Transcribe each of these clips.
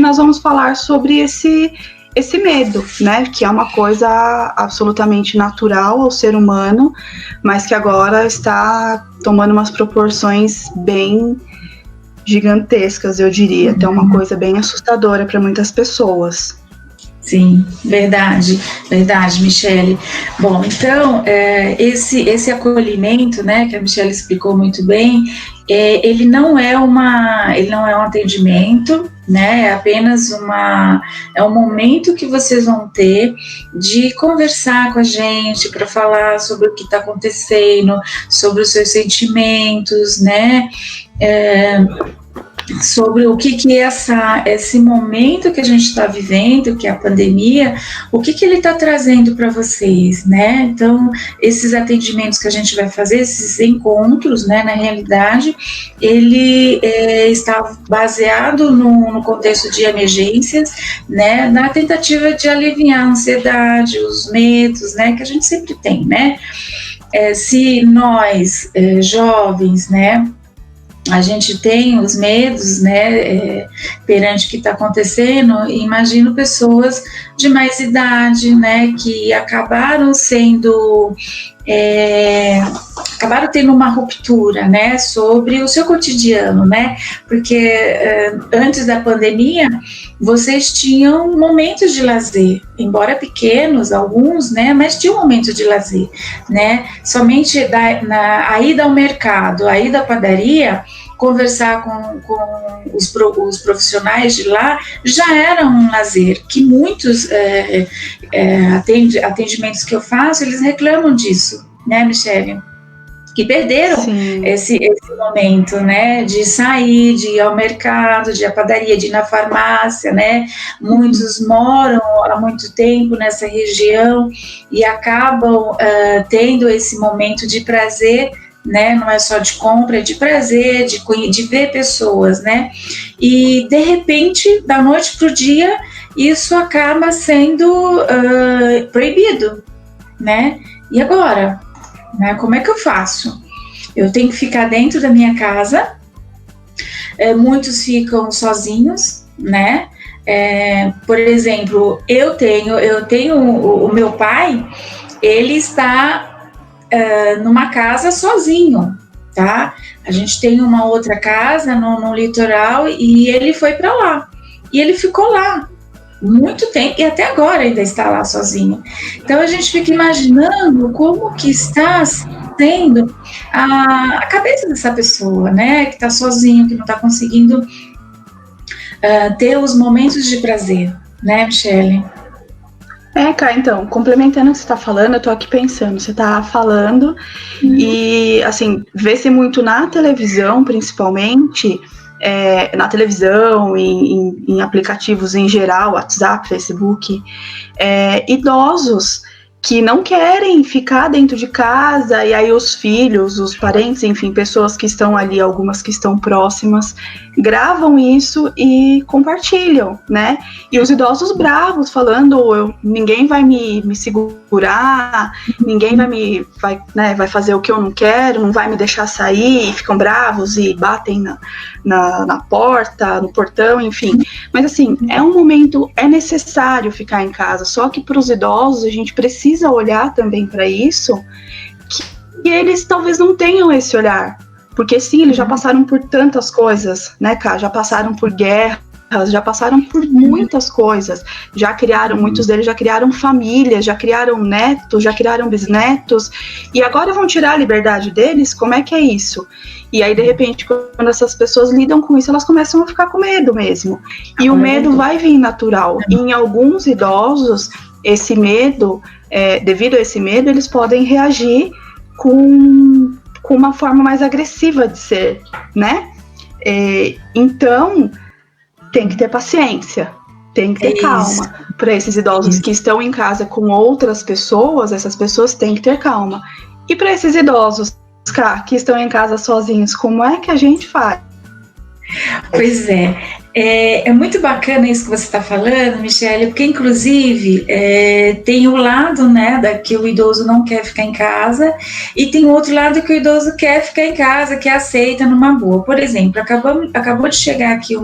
nós vamos falar sobre esse medo, né, que é uma coisa absolutamente natural ao ser humano, mas que agora está tomando umas proporções bem gigantescas, eu diria, até uma coisa bem assustadora para muitas pessoas. Sim, verdade, Michele. Bom, então, esse acolhimento, né, que a Michele explicou muito bem, ele não é um atendimento, né, é apenas um momento que vocês vão ter de conversar com a gente, para falar sobre o que está acontecendo, sobre os seus sentimentos, né, sobre o que esse momento que a gente está vivendo, que é a pandemia, o que ele está trazendo para vocês, né? Então, esses atendimentos que a gente vai fazer, esses encontros, né, na realidade, ele está baseado no contexto de emergências, né, na tentativa de aliviar a ansiedade, os medos, né, que a gente sempre tem, né? Se nós, jovens, né, a gente tem os medos, né, perante o que está acontecendo, imagino pessoas de mais idade, né, que acabaram tendo uma ruptura, né, sobre o seu cotidiano, né, porque antes da pandemia, vocês tinham momentos de lazer, embora pequenos, alguns, né, mas tinham momentos de lazer, né, somente a ida ao mercado, a ida à padaria, conversar com os profissionais de lá já era um lazer, que muitos atendimentos que eu faço, eles reclamam disso, né, Michele? Que perderam esse momento, né, de sair, de ir ao mercado, de ir à padaria, de ir na farmácia, né, muitos moram há muito tempo nessa região e acabam tendo esse momento de prazer, né, não é só de compra, é de prazer, de ver pessoas, né, e de repente, da noite para o dia, isso acaba sendo proibido, né, e agora? Né, como é que eu faço? Eu tenho que ficar dentro da minha casa, muitos ficam sozinhos, né? Por exemplo, eu tenho o meu pai, ele está numa casa sozinho, tá? A gente tem uma outra casa no litoral e ele foi para lá. E ele ficou lá muito tempo e até agora ainda está lá sozinho. Então a gente fica imaginando como que está sendo a cabeça dessa pessoa, né, que está sozinho, que não está conseguindo ter os momentos de prazer, né, Michele? Cá, então, complementando o que você está falando, eu estou aqui pensando, você está falando e, assim, vê-se muito na televisão, principalmente, na televisão, em aplicativos em geral, WhatsApp, Facebook, idosos que não querem ficar dentro de casa, e aí os filhos, os parentes, enfim, pessoas que estão ali, algumas que estão próximas, gravam isso e compartilham, né? E os idosos bravos, falando, ninguém vai me segurar, ninguém vai fazer o que eu não quero, não vai me deixar sair, e ficam bravos e batem na porta, no portão, enfim. Mas assim, é um momento, é necessário ficar em casa, só que para os idosos a gente precisa olhar também para isso, que eles talvez não tenham esse olhar, porque sim, eles já passaram por tantas coisas, né, Ká? Já passaram por guerras, já passaram por muitas coisas, muitos deles já criaram famílias, já criaram netos, já criaram bisnetos, e agora vão tirar a liberdade deles? Como é que é isso? E aí, de repente, quando essas pessoas lidam com isso, elas começam a ficar com medo mesmo, e o medo vai vir natural, e em alguns idosos, esse medo, devido a esse medo, eles podem reagir com uma forma mais agressiva de ser, né? Então, tem que ter paciência, tem que ter calma. Para esses idosos que estão em casa com outras pessoas, essas pessoas têm que ter calma. E para esses idosos que estão em casa sozinhos, como é que a gente faz? Pois é, É muito bacana isso que você está falando, Michele, porque inclusive tem o lado, né, que o idoso não quer ficar em casa, e tem o outro lado que o idoso quer ficar em casa, que aceita numa boa. Por exemplo, acabou de chegar aqui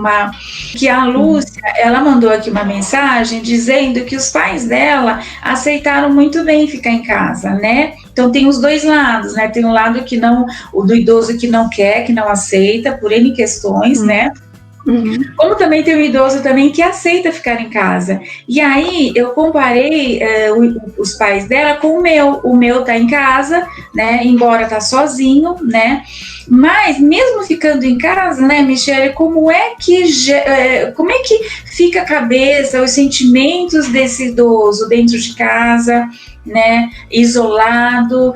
que a Lúcia, ela mandou aqui uma mensagem dizendo que os pais dela aceitaram muito bem ficar em casa, né? Então tem os dois lados, né? Tem um lado o do idoso que não quer, que não aceita, por N questões, né? Como também tem o idoso também que aceita ficar em casa. E aí eu comparei os pais dela com o meu. O meu tá em casa, né? Embora tá sozinho, né? Mas mesmo ficando em casa, né, Michele, como é que fica a cabeça, os sentimentos desse idoso dentro de casa, né, isolado,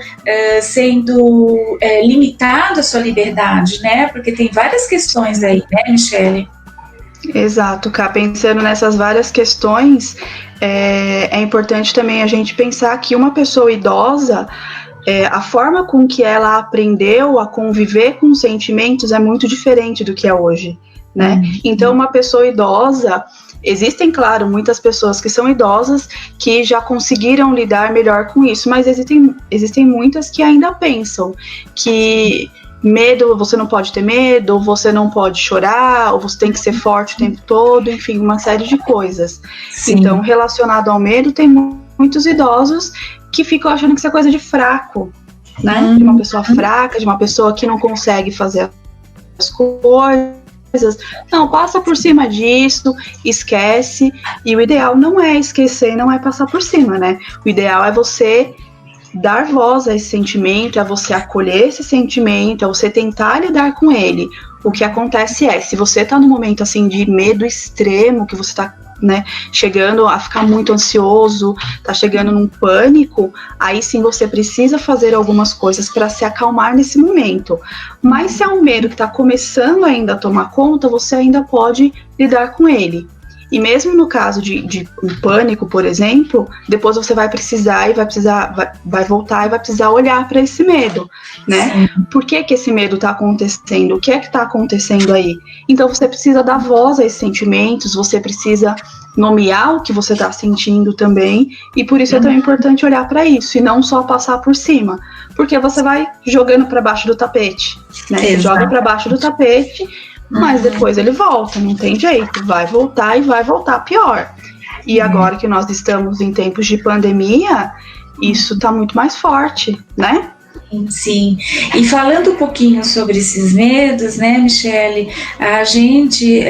sendo limitado a sua liberdade, né, porque tem várias questões aí, né, Michele? Exato, Cá, pensando nessas várias questões, é importante também a gente pensar que uma pessoa idosa, a forma com que ela aprendeu a conviver com os sentimentos é muito diferente do que é hoje, né? Então, uma pessoa idosa, existem, claro, muitas pessoas que são idosas que já conseguiram lidar melhor com isso, mas existem muitas que ainda pensam que medo, você não pode ter medo, ou você não pode chorar, ou você tem que ser forte o tempo todo, enfim, uma série de coisas. Sim. Então, relacionado ao medo, tem muitos idosos que ficam achando que isso é coisa de fraco, né? De uma pessoa fraca, de uma pessoa que não consegue fazer as coisas. Não, passa por cima disso, esquece. E o ideal não é esquecer, não é passar por cima, né? O ideal é você dar voz a esse sentimento, é você acolher esse sentimento, é você tentar lidar com ele. O que acontece se você tá num momento assim de medo extremo, que você tá, né, chegando a ficar muito ansioso, tá chegando num pânico, aí sim você precisa fazer algumas coisas para se acalmar nesse momento. Mas se é um medo que tá começando ainda a tomar conta, você ainda pode lidar com ele. E mesmo no caso de um pânico, por exemplo, depois você vai precisar e vai voltar e vai precisar olhar para esse medo, né? Sim. Por que esse medo está acontecendo? O que é que está acontecendo aí? Então você precisa dar voz a esses sentimentos, você precisa nomear o que você está sentindo também, e por isso é tão importante olhar para isso e não só passar por cima, porque você vai jogando para baixo do tapete, né? Você joga para baixo do tapete, mas depois ele volta, não tem jeito, vai voltar e vai voltar pior. E agora que nós estamos em tempos de pandemia, isso está muito mais forte, né? Sim, e falando um pouquinho sobre esses medos, né, Michele, a gente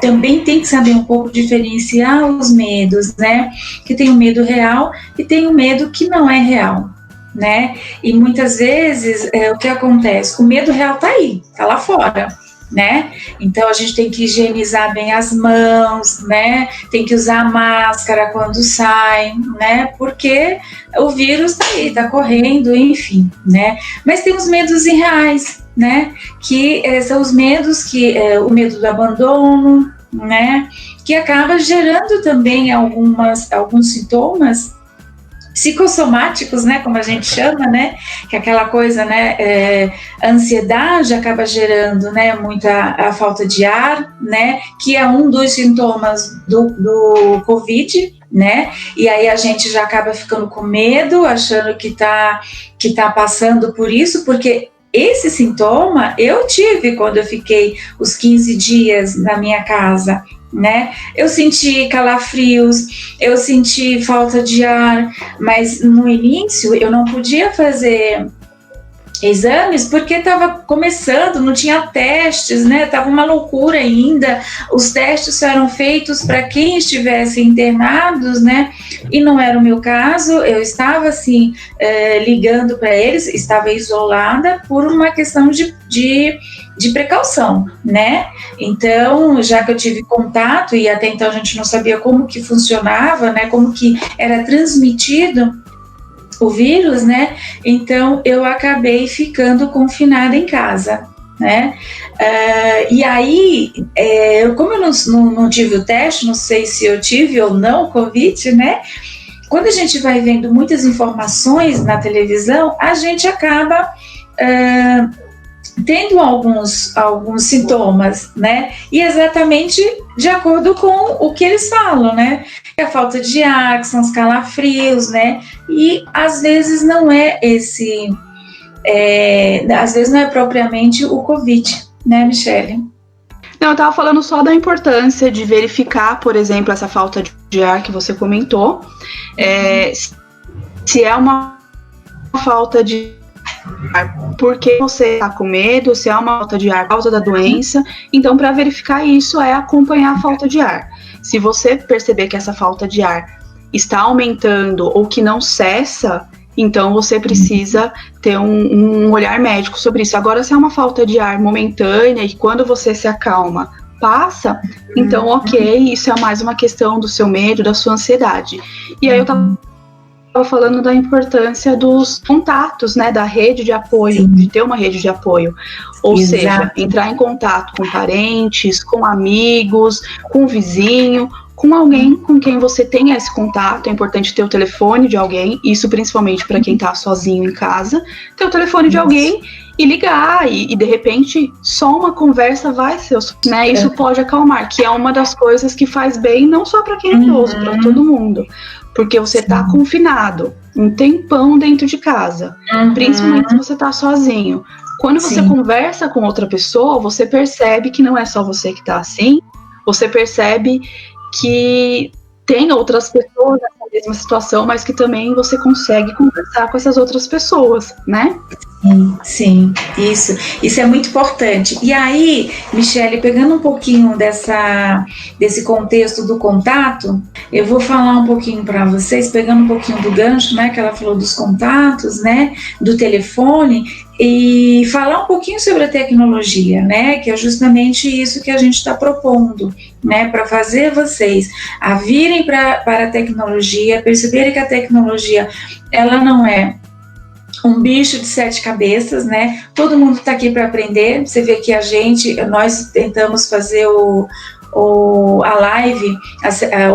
também tem que saber um pouco diferenciar os medos, né, que tem o medo real e tem o medo que não é real, né, e muitas vezes o que acontece, o medo real tá aí, tá lá fora, né? Então a gente tem que higienizar bem as mãos, né? Tem que usar máscara quando sai, né? Porque o vírus tá aí, tá correndo, enfim, né? Mas tem os medos irreais, né? Que são os medos o medo do abandono, né? Que acaba gerando também alguns sintomas psicossomáticos, né, como a gente chama, né, que é aquela coisa, né, a ansiedade acaba gerando, né, a falta de ar, né, que é um dos sintomas do Covid, né, e aí a gente já acaba ficando com medo, achando que tá passando por isso, porque esse sintoma eu tive quando eu fiquei os 15 dias na minha casa, né? Eu senti calafrios, eu senti falta de ar, mas no início eu não podia fazer exames porque estava começando, não tinha testes, né? Tava uma loucura ainda. Os testes eram feitos para quem estivesse internados, né? E não era o meu caso. Eu estava assim ligando para eles, estava isolada por uma questão de precaução, né? Então, já que eu tive contato e até então a gente não sabia como que funcionava, né? Como que era transmitido o vírus, né? Então eu acabei ficando confinada em casa, né? E aí, como eu não tive o teste, não sei se eu tive ou não Covid, né? Quando a gente vai vendo muitas informações na televisão, a gente acaba tendo alguns sintomas, né? E exatamente de acordo com o que eles falam, né? Que é a falta de ar, que são os calafrios, né? E às vezes não é às vezes não é propriamente o Covid, né, Michele? Não, eu estava falando só da importância de verificar, por exemplo, essa falta de ar que você comentou, se é uma falta de ar porque você está com medo, se é uma falta de ar por causa da doença. Então, para verificar isso, é acompanhar a falta de ar. Se você perceber que essa falta de ar está aumentando ou que não cessa, então você precisa ter um olhar médico sobre isso. Agora, se é uma falta de ar momentânea e quando você se acalma, passa, então ok, isso é mais uma questão do seu medo, da sua ansiedade. E aí eu estava falando da importância dos contatos, né, da rede de apoio, sim, de ter uma rede de apoio. Ou exato, seja, entrar em contato com parentes, com amigos, com vizinho, com alguém com quem você tenha esse contato. É importante ter o telefone de alguém, isso principalmente para quem está sozinho em casa, ter o telefone de alguém e ligar, e de repente só uma conversa vai ser, né? Isso pode acalmar, que é uma das coisas que faz bem não só para quem é idoso, para todo mundo, porque você está confinado um tempão dentro de casa, principalmente se você está sozinho. Quando você conversa com outra pessoa, você percebe que não é só você que está assim, você percebe que tem outras pessoas nessa mesma situação, mas que também você consegue conversar com essas outras pessoas, né? Sim, isso é muito importante. E aí, Michele, pegando um pouquinho desse contexto do contato, eu vou falar um pouquinho para vocês, pegando um pouquinho do gancho, né, que ela falou dos contatos, né, do telefone, e falar um pouquinho sobre a tecnologia, né, que é justamente isso que a gente está propondo, né, para fazer vocês a virem para a tecnologia, perceberem que a tecnologia, ela não é um bicho de 7 cabeças, né? Todo mundo está aqui para aprender. Você vê que nós tentamos fazer a live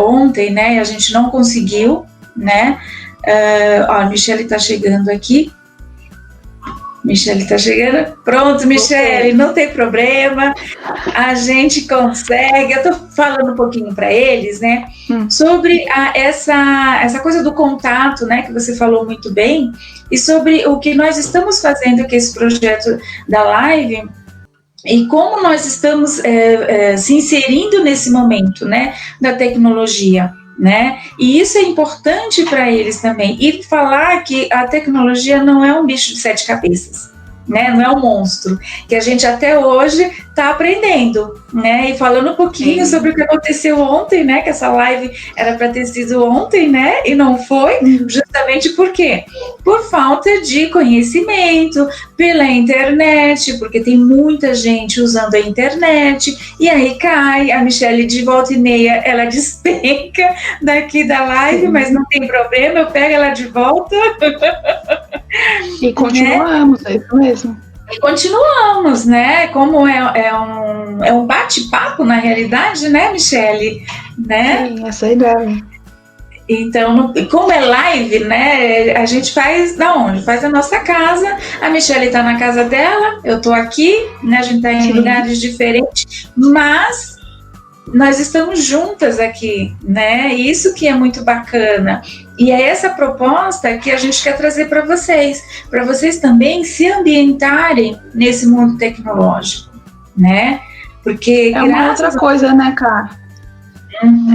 ontem, né? E a gente não conseguiu, né? A Michele está chegando aqui. Pronto, Michele, não tem problema, a gente consegue. Eu estou falando um pouquinho para eles, né, sobre essa coisa do contato, né, que você falou muito bem, e sobre o que nós estamos fazendo aqui, esse projeto da live, e como nós estamos se inserindo nesse momento, né, da tecnologia. Né? E isso é importante para eles também. E falar que a tecnologia não é um bicho de 7 cabeças, né? Não é um monstro, que a gente até hoje está aprendendo, né? E falando um pouquinho sobre o que aconteceu ontem, né? Que essa live era para ter sido ontem, né? E não foi, justamente por quê? Por falta de conhecimento, pela internet, porque tem muita gente usando a internet, e aí cai, a Michele de volta e meia, ela despenca daqui da live, mas não tem problema, eu pego ela de volta. E continuamos, é isso mesmo. E continuamos, né? Como é um bate-papo, na realidade, né, Michele? Né? Sim, essa é a ideia. Então, como é live, né, a gente faz da onde? Faz a nossa casa, a Michele está na casa dela, eu estou aqui, né, a gente está em lugares diferentes, mas nós estamos juntas aqui, né, isso que é muito bacana. E é essa proposta que a gente quer trazer para vocês também se ambientarem nesse mundo tecnológico, né, porque... É uma outra coisa, né, Cá?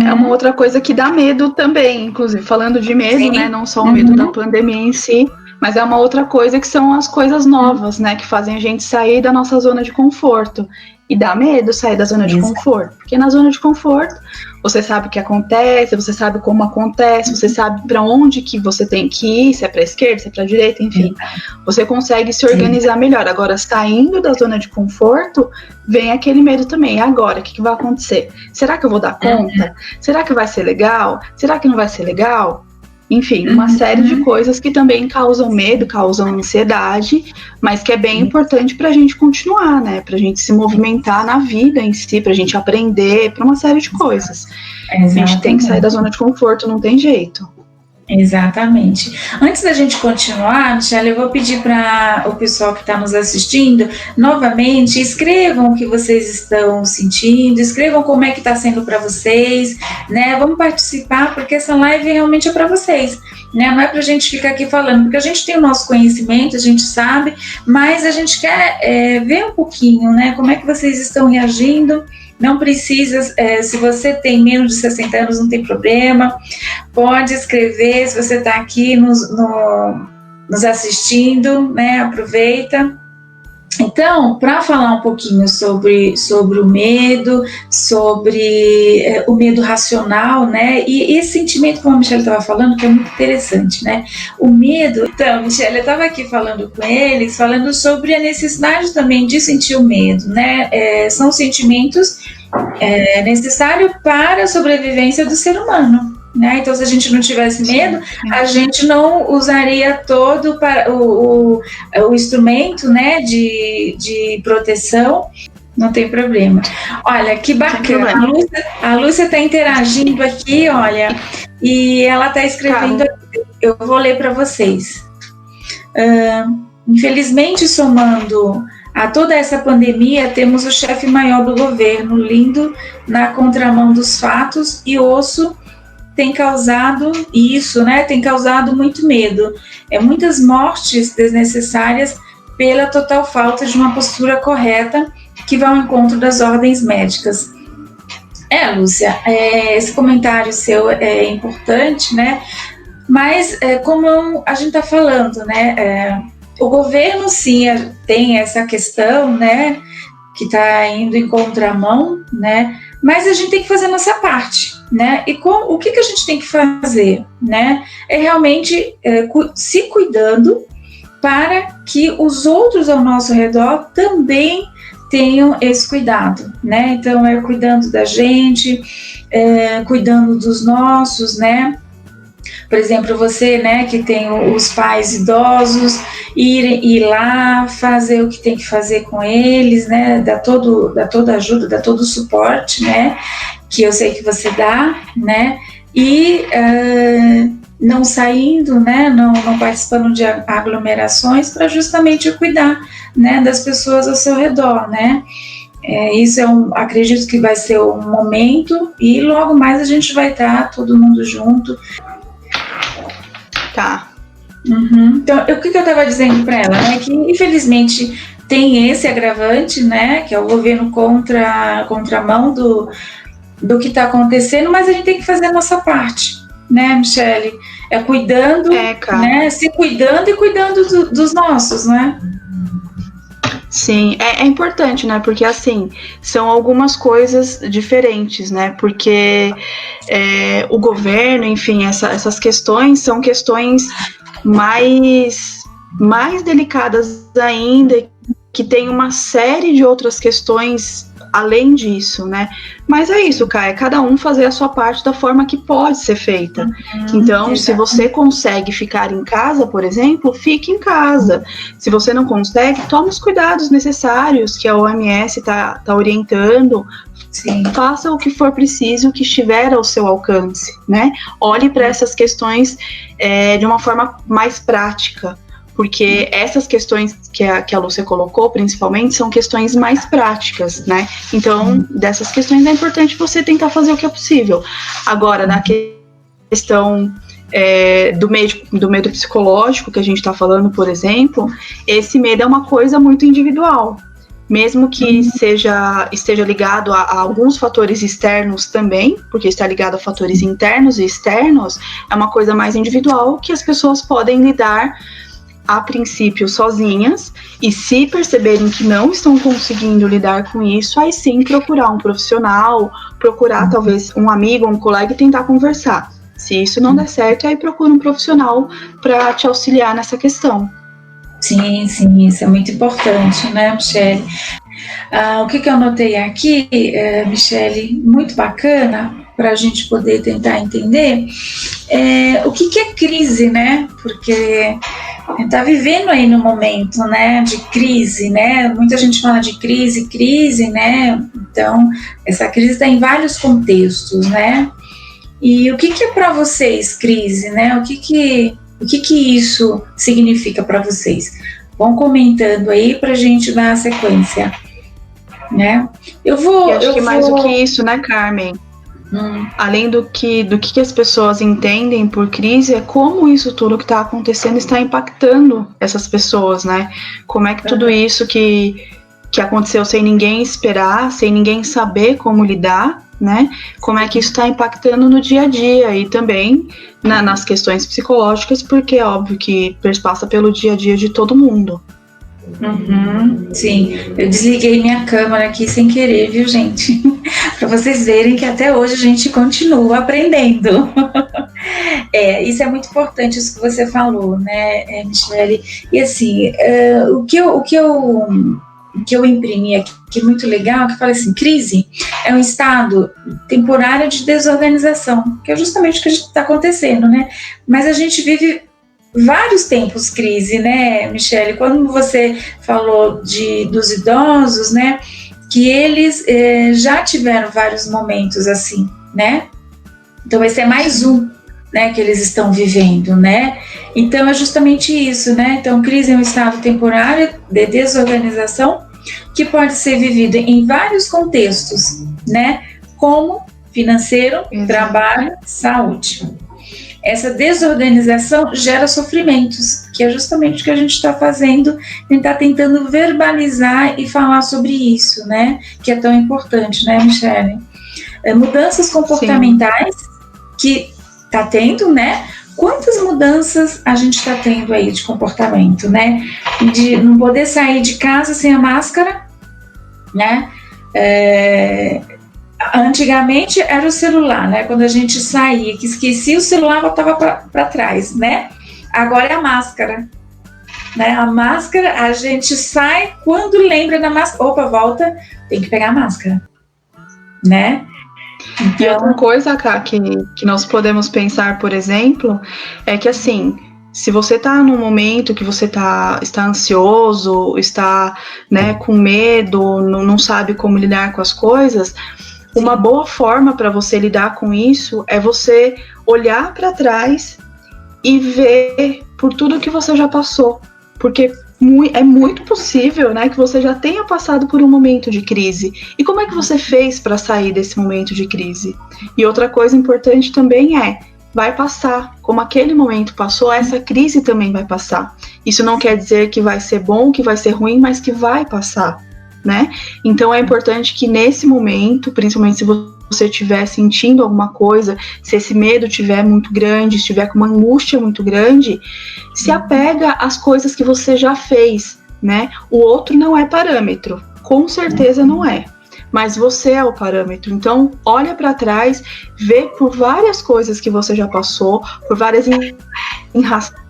É uma outra coisa que dá medo também, inclusive, falando de medo, né, não só o medo da pandemia em si, mas é uma outra coisa que são as coisas novas, né, que fazem a gente sair da nossa zona de conforto. E dá medo sair da zona de conforto, porque na zona de conforto você sabe o que acontece, você sabe como acontece, você sabe para onde que você tem que ir, se é para a esquerda, se é para a direita, enfim. Você consegue se organizar melhor. Agora, saindo da zona de conforto, vem aquele medo também. E agora, o que vai acontecer? Será que eu vou dar conta? Será que vai ser legal? Será que não vai ser legal? Enfim, uma série de coisas que também causam medo, causam ansiedade, mas que é bem importante para a gente continuar, né? Para a gente se movimentar na vida em si, para a gente aprender, para uma série de coisas. A gente tem que sair da zona de conforto, não tem jeito. Exatamente. Antes da gente continuar, Michelle, eu vou pedir para o pessoal que está nos assistindo, novamente, escrevam o que vocês estão sentindo, escrevam como é que está sendo para vocês, né? Vamos participar, porque essa live realmente é para vocês, né? Não é para a gente ficar aqui falando, porque a gente tem o nosso conhecimento, a gente sabe, mas a gente quer ver um pouquinho, né? Como é que vocês estão reagindo. Não precisa, se você tem menos de 60 anos, não tem problema, pode escrever, se você está aqui nos assistindo, né, aproveita. Então, para falar um pouquinho sobre o medo, sobre o medo racional, né, e esse sentimento, como a Michelle estava falando, que é muito interessante, né, o medo. Então, Michelle, eu estava aqui falando com eles, falando sobre a necessidade também de sentir o medo, né, são sentimentos necessários para a sobrevivência do ser humano. Né? Então, se a gente não tivesse medo, a gente não usaria todo o instrumento, né, de proteção. Não tem problema. Olha, que bacana. A Lúcia está interagindo aqui, olha, e ela está escrevendo. Eu vou ler para vocês. Infelizmente, somando a toda essa pandemia, temos o chefe maior do governo, lindo na contramão dos fatos, e osso tem causado isso, né? Tem causado muito medo. Muitas mortes desnecessárias pela total falta de uma postura correta que vai ao encontro das ordens médicas. Lúcia, esse comentário seu é importante, né? Mas, como a gente está falando, né? O governo, sim, tem essa questão, né? Que está indo em contramão, né? Mas a gente tem que fazer a nossa parte, né? E o que a gente tem que fazer, né? É realmente se cuidando para que os outros ao nosso redor também tenham esse cuidado, né? Então, cuidando da gente, cuidando dos nossos, né? Por exemplo, você, né, que tem os pais idosos, ir lá, fazer o que tem que fazer com eles, né, dar toda ajuda, dar todo o suporte, né, que eu sei que você dá, né, e não saindo, né, não participando de aglomerações para justamente cuidar, né, das pessoas ao seu redor, né. Isso acredito que vai ser um momento e logo mais a gente vai estar todo mundo junto. Tá. Uhum. Então, o que eu estava dizendo para ela, né, que infelizmente tem esse agravante, né, que é o governo contramão do que está acontecendo, mas a gente tem que fazer a nossa parte, né, Michelle? Cuidando, né, se cuidando e cuidando dos nossos, né? Sim, é importante, né? Porque, assim, são algumas coisas diferentes, né? Porque o governo, enfim, essas questões são questões mais delicadas ainda, que tem uma série de outras questões além disso, né? Mas é isso, Kai, é cada um fazer a sua parte da forma que pode ser feita. Então, se você consegue ficar em casa, por exemplo, fique em casa. Se você não consegue, tome os cuidados necessários que a OMS tá orientando. Sim. Faça o que for preciso, o que estiver ao seu alcance, né? Olhe para essas questões de uma forma mais prática. Porque essas questões que a Lúcia colocou, principalmente, são questões mais práticas, né? Então, dessas questões é importante você tentar fazer o que é possível. Agora, na questão do medo psicológico que a gente está falando, por exemplo, esse medo é uma coisa muito individual. Mesmo que esteja ligado a alguns fatores externos também, porque está ligado a fatores internos e externos, é uma coisa mais individual que as pessoas podem lidar a princípio sozinhas, e se perceberem que não estão conseguindo lidar com isso, aí sim procurar um profissional, procurar talvez um amigo, um colega e tentar conversar. Se isso não der certo, aí procura um profissional para te auxiliar nessa questão. Sim, isso é muito importante, né, Michelle? O que eu anotei aqui, Michelle, muito bacana, para a gente poder tentar entender o que é crise, né? Porque a gente está vivendo aí no momento, né, de crise, né? Muita gente fala de crise, né? Então, essa crise está em vários contextos, né? E o que é para vocês crise, né? O que isso significa para vocês? Vão comentando aí para a gente dar a sequência, né? Eu acho que mais do que isso, né, Carmen? Além do que as pessoas entendem por crise, é como isso tudo que está acontecendo está impactando essas pessoas, né? Como é que tudo isso que aconteceu sem ninguém esperar, sem ninguém saber como lidar, né? Como é que isso está impactando no dia a dia e também nas questões psicológicas, porque é óbvio que passa pelo dia a dia de todo mundo. Sim, eu desliguei minha câmera aqui sem querer, viu, gente? Para vocês verem que até hoje a gente continua aprendendo. Isso é muito importante, isso que você falou, né, Michele? E assim, o que eu imprimi aqui, que é muito legal, que fala assim, crise é um estado temporário de desorganização, que é justamente o que está acontecendo, né? Mas a gente vive vários tempos crise, né, Michele? Quando você falou dos idosos, né, que eles já tiveram vários momentos assim, né? Então esse é mais um, né, que eles estão vivendo, né? Então é justamente isso, né? Então crise é um estado temporário de desorganização que pode ser vivido em vários contextos, né? Como financeiro, trabalho, saúde. Essa desorganização gera sofrimentos, que é justamente o que a gente está fazendo, a gente está tentando verbalizar e falar sobre isso, né? Que é tão importante, né, Michele? Mudanças comportamentais que está tendo, né? Quantas mudanças a gente está tendo aí de comportamento, né? De não poder sair de casa sem a máscara, né? Antigamente era o celular, né? Quando a gente saía, que esquecia o celular, voltava para trás, né? Agora é a máscara, né? A máscara, a gente sai quando lembra da máscara. Opa, volta, tem que pegar a máscara, né? Então... E outra coisa, Ká, que nós podemos pensar, por exemplo, é que assim, se você está num momento que você está ansioso, está, né, com medo, não sabe como lidar com as coisas, uma boa forma para você lidar com isso é você olhar para trás e ver por tudo que você já passou, porque é muito possível, né, que você já tenha passado por um momento de crise. E como é que você fez para sair desse momento de crise? E outra coisa importante também vai passar. Como aquele momento passou, essa crise também vai passar. Isso não quer dizer que vai ser bom, que vai ser ruim, mas que vai passar, né? Então é importante que nesse momento, principalmente se você estiver sentindo alguma coisa, se esse medo estiver muito grande, estiver com uma angústia muito grande, se apega às coisas que você já fez, né? O outro não é parâmetro, com certeza não é, mas você é o parâmetro. Então olha para trás, vê por várias coisas que você já passou, por várias enrascadas,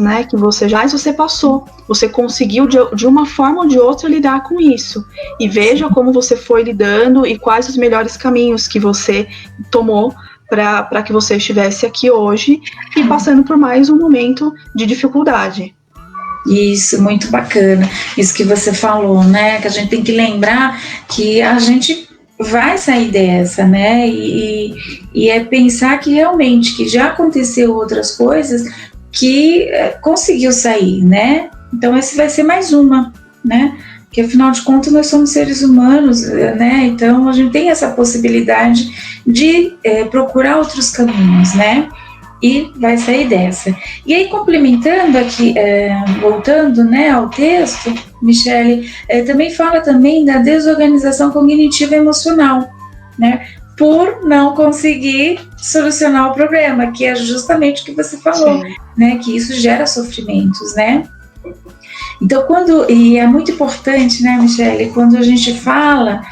né, que você passou, você conseguiu de uma forma ou de outra lidar com isso, e veja como você foi lidando e quais os melhores caminhos que você tomou para que você estivesse aqui hoje e passando por mais um momento de dificuldade. Isso, muito bacana, isso que você falou, né, que a gente tem que lembrar que a gente vai sair dessa, né, e é pensar que realmente que já aconteceu outras coisas que conseguiu sair, né? Então esse vai ser mais uma, né? Porque afinal de contas nós somos seres humanos, né? Então a gente tem essa possibilidade de procurar outros caminhos, né? E vai sair dessa. E aí complementando aqui, voltando, né, ao texto, Michele, também fala também da desorganização cognitiva emocional, né? Por não conseguir solucionar o problema, que é justamente o que você falou, né? Que isso gera sofrimentos, né? Então, e é muito importante, né, Michele, quando a gente fala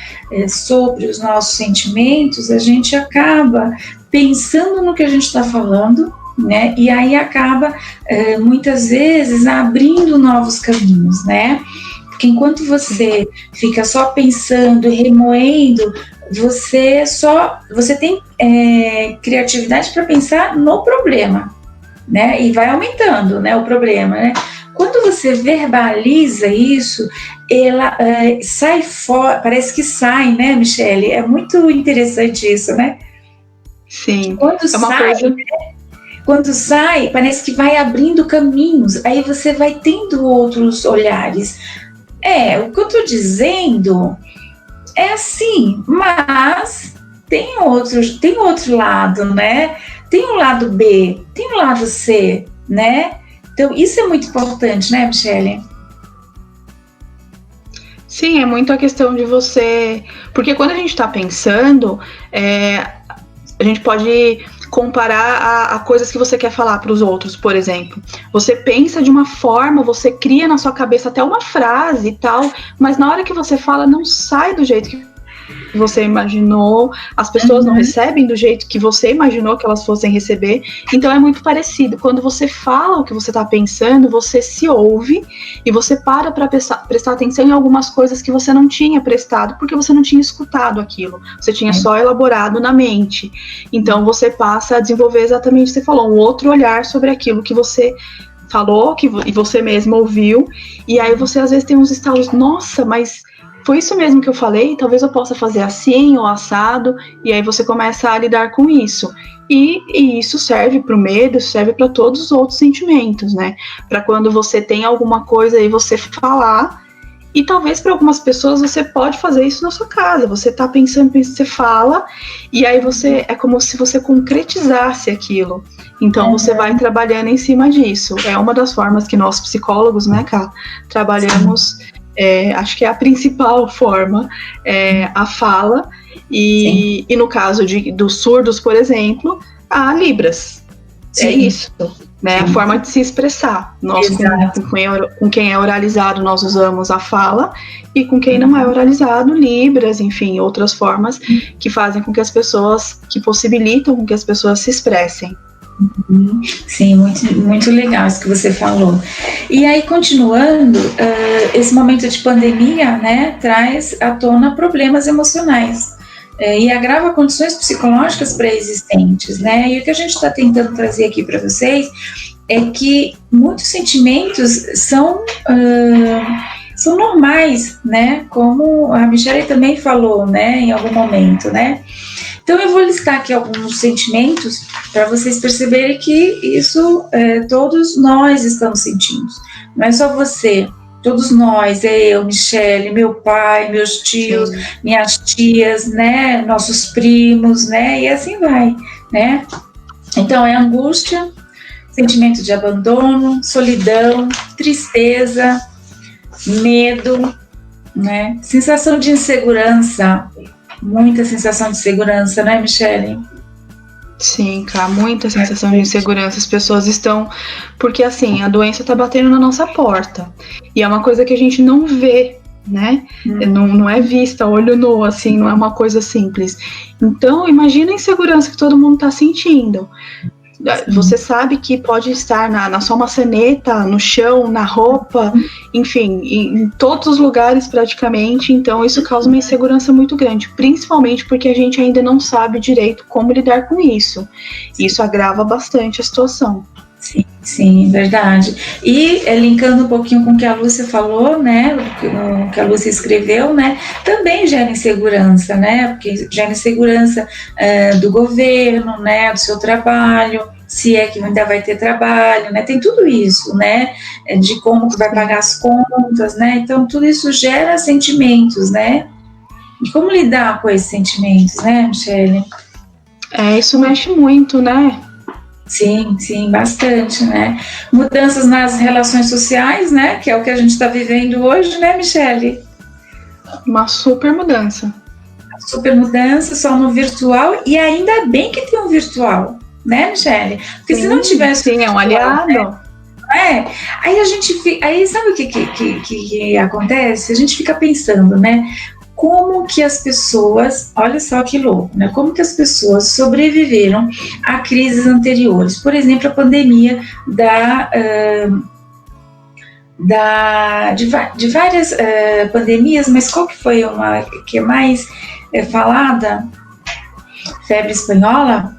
sobre os nossos sentimentos, a gente acaba pensando no que a gente está falando, né? E aí acaba, muitas vezes, abrindo novos caminhos, né? Porque enquanto você fica só pensando e remoendo, você tem criatividade para pensar no problema, né? E vai aumentando, né, o problema, né? Quando você verbaliza isso, ela sai fora, parece que sai, né, Michele? É muito interessante isso, né? Sim, Quando é uma sai, coisa... quando sai, parece que vai abrindo caminhos, aí você vai tendo outros olhares. O que eu estou dizendo é assim, mas tem outro lado, né? Tem um lado B, tem um lado C, né? Então, isso é muito importante, né, Michele? Sim, é muito a questão de você... Porque quando a gente está pensando, a gente pode comparar a coisas que você quer falar para os outros, por exemplo. Você pensa de uma forma, você cria na sua cabeça até uma frase e tal, mas na hora que você fala, não sai do jeito que você imaginou, as pessoas não recebem do jeito que você imaginou que elas fossem receber, então é muito parecido. Quando você fala o que você está pensando, você se ouve e você para prestar atenção em algumas coisas que você não tinha prestado, porque você não tinha escutado aquilo, você tinha só elaborado na mente. Então você passa a desenvolver exatamente o que você falou, um outro olhar sobre aquilo que você falou, e você mesmo ouviu, e aí você às vezes tem uns estalos, nossa, mas foi isso mesmo que eu falei, talvez eu possa fazer assim ou assado, e aí você começa a lidar com isso. E isso serve para o medo, serve para todos os outros sentimentos, né? Para quando você tem alguma coisa aí você falar, e talvez para algumas pessoas você pode fazer isso na sua casa, você tá pensando, você fala, e aí é como se você concretizasse aquilo. Então você vai trabalhando em cima disso. É uma das formas que nós psicólogos, né, Ká, trabalhamos. Acho que é a principal forma, a fala, e no caso dos surdos, por exemplo, a Libras. Sim. É isso, né? A forma de se expressar. Nós, com quem é oralizado, nós usamos a fala, e com quem não é oralizado, Libras, enfim, outras formas que fazem com que as pessoas, que possibilitam com que as pessoas se expressem. Sim, muito, muito legal isso que você falou. E aí, continuando, esse momento de pandemia, né, traz à tona problemas emocionais e agrava condições psicológicas pré-existentes, né? E o que a gente está tentando trazer aqui para vocês é que muitos sentimentos são normais, né? Como a Michele também falou, né, em algum momento, né? Então eu vou listar aqui alguns sentimentos para vocês perceberem que isso todos nós estamos sentindo. Não é só você, todos nós, eu, Michele, meu pai, meus tios, minhas tias, né, nossos primos, né, e assim vai, né? Então é angústia, sentimento de abandono, solidão, tristeza, medo, né, sensação de insegurança. Muita sensação de segurança, né, Michele? Sim, cara, muita sensação de insegurança. As pessoas estão... Porque, assim, a doença está batendo na nossa porta. E é uma coisa que a gente não vê, né? Não é vista, olho nu, assim, não é uma coisa simples. Então, imagina a insegurança que todo mundo está sentindo. Você sabe que pode estar na sua maçaneta, no chão, na roupa, enfim, em todos os lugares praticamente. Então isso causa uma insegurança muito grande, principalmente porque a gente ainda não sabe direito como lidar com isso. Isso agrava bastante a situação. Sim, verdade. E linkando um pouquinho com o que a Lúcia falou, né, o que a Lúcia escreveu, né, também gera insegurança, né, porque gera insegurança do governo, né, do seu trabalho, se é que ainda vai ter trabalho, né, tem tudo isso, né, de como que vai pagar as contas, né, então tudo isso gera sentimentos, né, e como lidar com esses sentimentos, né, Michele? Isso mexe muito, né? Sim, sim, bastante, né? Mudanças nas relações sociais, né? Que é o que a gente está vivendo hoje, né, Michele? Uma super mudança. Super mudança, só no virtual, e ainda bem que tem um virtual, né, Michele? Porque se não tivesse. Sim, é um aliado. Né? Aí a gente fica. Aí sabe o que acontece? A gente fica pensando, né? Como que as pessoas, olha só que louco, né? Como que as pessoas sobreviveram a crises anteriores? Por exemplo, a pandemia de várias pandemias, mas qual que foi uma que é mais falada? Febre espanhola,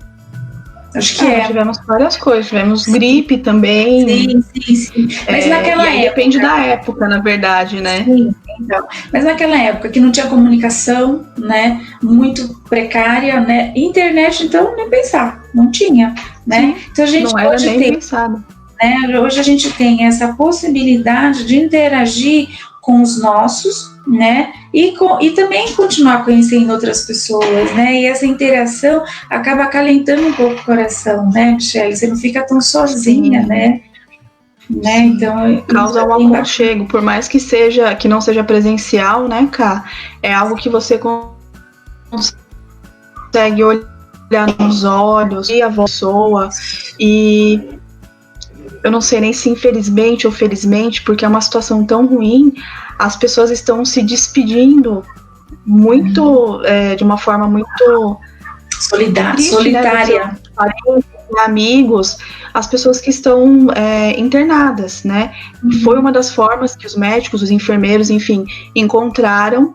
Acho que tivemos várias coisas, tivemos gripe também. Sim. Mas naquela época... Depende da época, na verdade, né? Sim, então. Mas naquela época que não tinha comunicação, né? Muito precária, né? Internet, então, nem pensar, não tinha, né? Sim, então a gente não era nem pensado. Né, hoje a gente tem essa possibilidade de interagir com os nossos, né? E também continuar conhecendo outras pessoas, né? E essa interação acaba acalentando um pouco o coração, né, Michele? Você não fica tão sozinha, Sim. né? Então, causa um aconchego, por mais que não seja presencial, né, Ká? É algo que você consegue olhar nos olhos e a pessoa, e eu não sei nem se infelizmente ou felizmente, porque é uma situação tão ruim, as pessoas estão se despedindo muito, de uma forma muito solitária. Né? Parentes, amigos, as pessoas que estão internadas, né? Foi uma das formas que os médicos, os enfermeiros, enfim, encontraram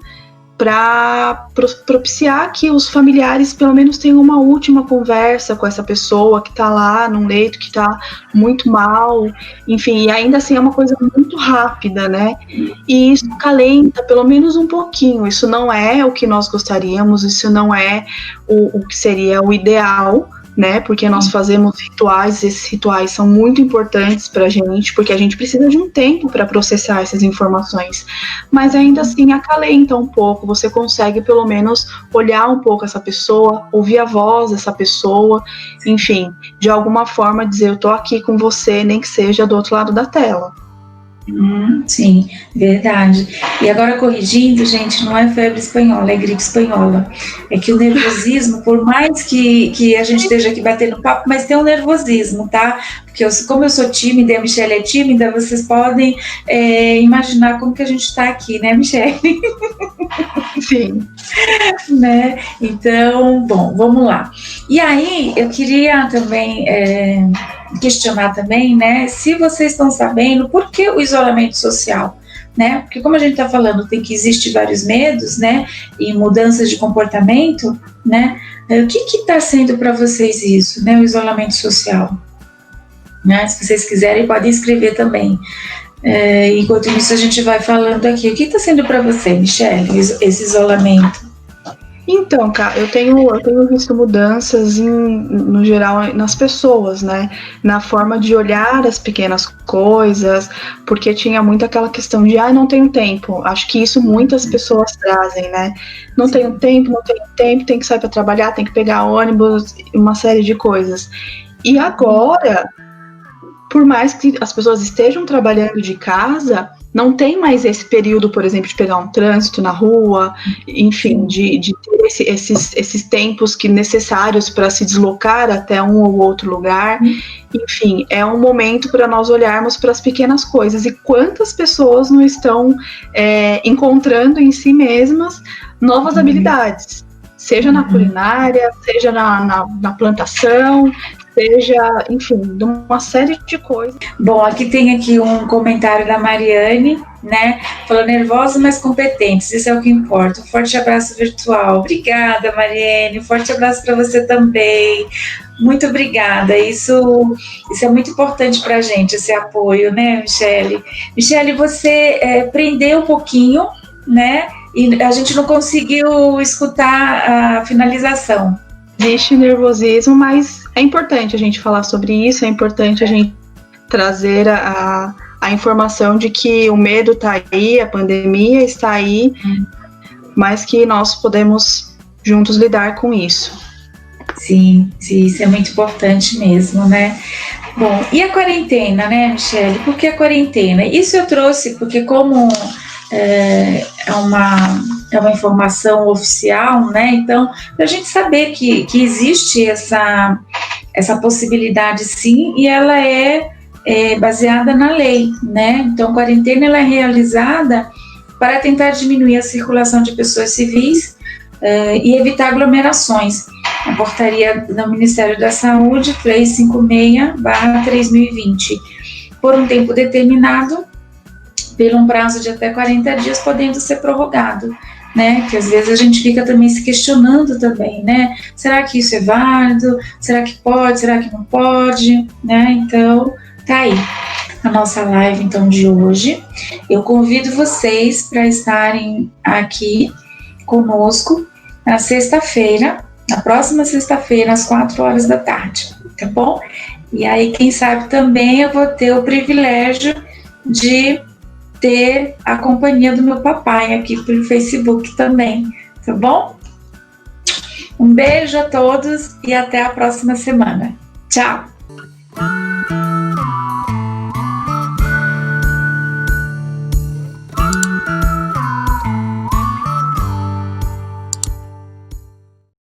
para propiciar que os familiares pelo menos tenham uma última conversa com essa pessoa que está lá num leito, que está muito mal, enfim, e ainda assim é uma coisa muito rápida, né? E isso acalenta pelo menos um pouquinho. Isso não é o que nós gostaríamos, isso não é o que seria o ideal, né? Porque nós fazemos rituais, esses rituais são muito importantes para a gente, porque a gente precisa de um tempo para processar essas informações, mas ainda assim acalenta um pouco, você consegue pelo menos olhar um pouco essa pessoa, ouvir a voz dessa pessoa, enfim, de alguma forma dizer, eu tô aqui com você, nem que seja do outro lado da tela. Sim, verdade. E agora corrigindo, gente, não é febre espanhola, é gripe espanhola. É que o nervosismo, por mais que a gente esteja aqui batendo papo, mas tem um nervosismo, tá? Porque como eu sou tímida e a Michele é tímida, vocês podem imaginar como que a gente está aqui, né, Michele? Sim. Né? Então, bom, vamos lá. E aí, eu queria também questionar também, né, se vocês estão sabendo por que o isolamento social, né? Porque como a gente está falando, existem vários medos, né, e mudanças de comportamento, né? O que está sendo para vocês isso, né, o isolamento social? Né? Se vocês quiserem, podem escrever também. Enquanto isso, a gente vai falando aqui. O que está sendo para você, Michele, esse isolamento? Então, cara, eu tenho visto mudanças no geral nas pessoas, né? Na forma de olhar as pequenas coisas, porque tinha muito aquela questão de, não tenho tempo. Acho que isso muitas pessoas trazem, né? Não tenho tempo, tem que sair para trabalhar, tem que pegar ônibus, uma série de coisas. E agora, por mais que as pessoas estejam trabalhando de casa, não tem mais esse período, por exemplo, de pegar um trânsito na rua, enfim, de ter esses tempos necessários para se deslocar até um ou outro lugar. Enfim, é um momento para nós olharmos para as pequenas coisas e quantas pessoas não estão encontrando em si mesmas novas habilidades, seja na culinária, seja na plantação, seja, enfim, de uma série de coisas. Bom, tem um comentário da Mariane, né? Falou nervosa, mas competentes, isso é o que importa. Um forte abraço virtual. Obrigada, Mariane. Um forte abraço para você também. Muito obrigada. Isso é muito importante para a gente, esse apoio, né, Michele? Michele, você prendeu um pouquinho, né? E a gente não conseguiu escutar a finalização. Existe nervosismo, mas é importante a gente falar sobre isso, é importante a gente trazer a informação de que o medo está aí, a pandemia está aí, mas que nós podemos juntos lidar com isso. Sim, isso é muito importante mesmo, né? Bom, e a quarentena, né, Michele? Por que a quarentena? Isso eu trouxe porque como é uma informação oficial, né? Então, para a gente saber que existe essa possibilidade, sim, e ela é baseada na lei, né? Então, a quarentena ela é realizada para tentar diminuir a circulação de pessoas civis e evitar aglomerações. A portaria do Ministério da Saúde 356/2020, por um tempo determinado, por um prazo de até 40 dias, podendo ser prorrogado, né? Que às vezes a gente fica também se questionando também, né? Será que isso é válido? Será que pode? Será que não pode? Né? Então, tá aí a nossa live então de hoje. Eu convido vocês para estarem aqui conosco na sexta-feira, na próxima sexta-feira, às 4 horas da tarde, tá bom? E aí, quem sabe também eu vou ter o privilégio de ter a companhia do meu papai aqui pelo Facebook também, tá bom? Um beijo a todos e até a próxima semana. Tchau!